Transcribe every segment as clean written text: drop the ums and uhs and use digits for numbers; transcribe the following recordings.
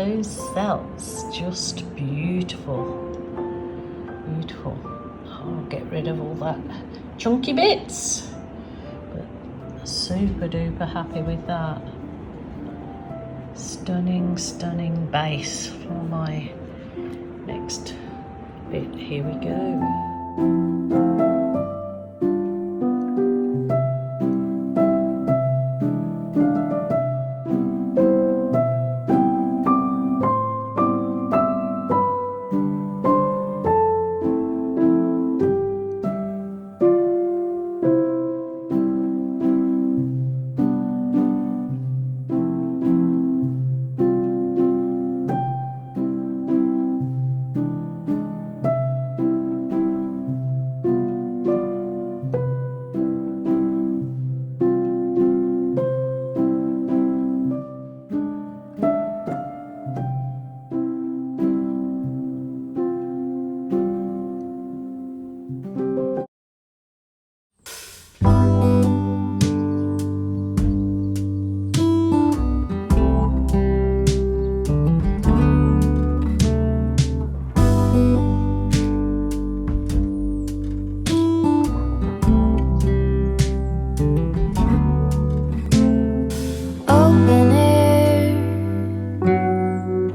those cells, just beautiful. Beautiful. I'll get rid of all that chunky bits. But super duper happy with that. Stunning, stunning base for my next bit. Here we go.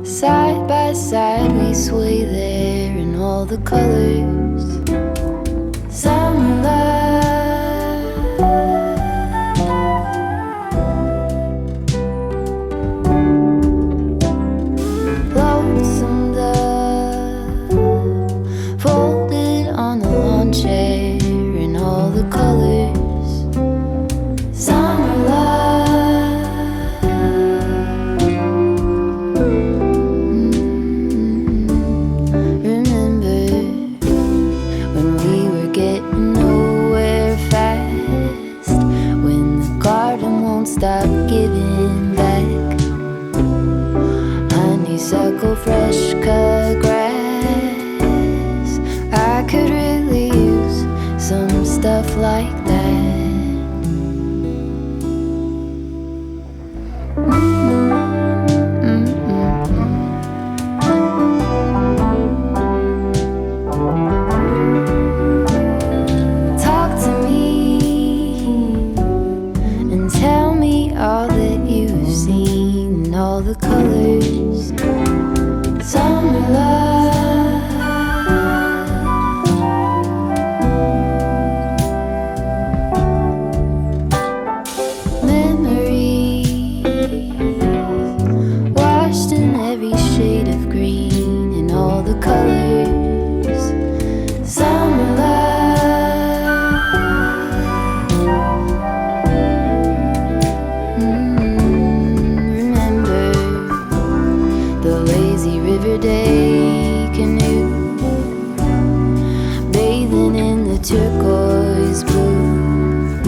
Side by side we sway there in all the colors. Summer love, lonesome dove, folded on the lawn chair in all the colors. Summer love. Stop giving back. Honeysuckle, fresh cut grass. I could really use some stuff like that. Talk to me and tell me all that you've seen, all the colors. Summer love, memories washed in every shade of green and all the colors. Summer love. Day canoe, bathing in the turquoise blue,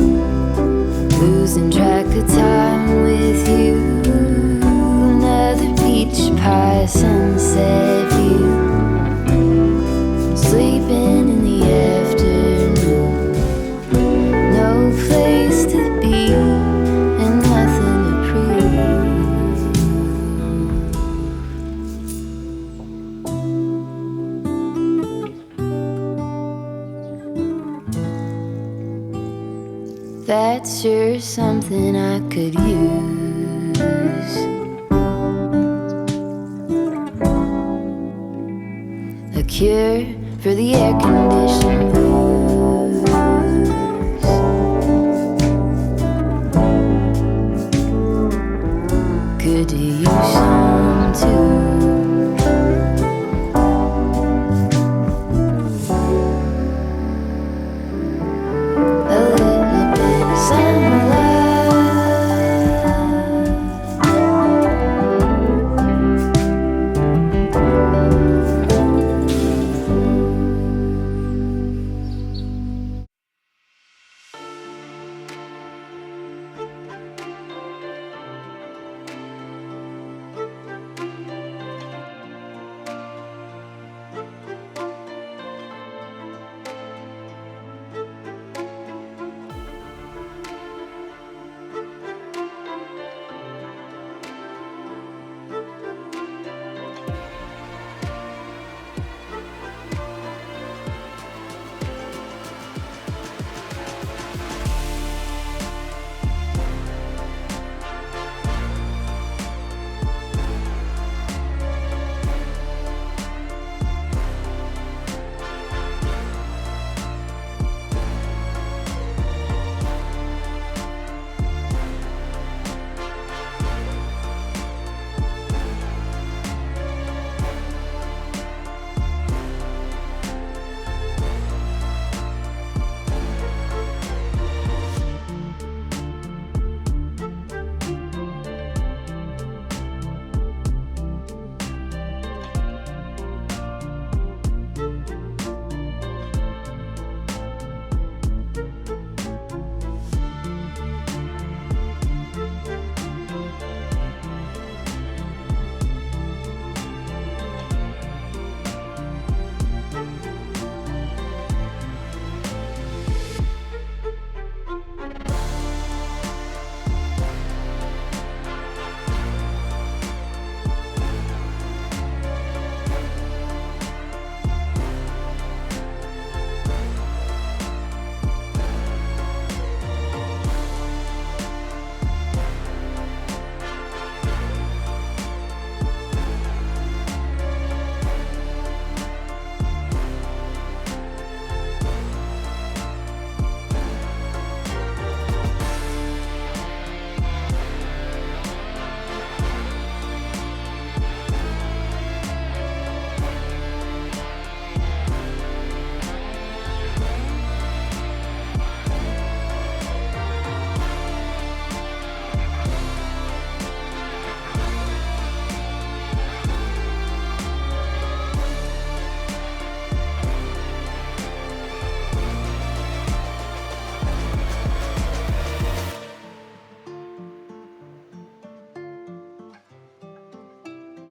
losing track of time with you. Another peach pie sunset view, sleeping in the afternoon. No place to be and nothing to prove. That's sure something I could use. A cure for the air-conditioned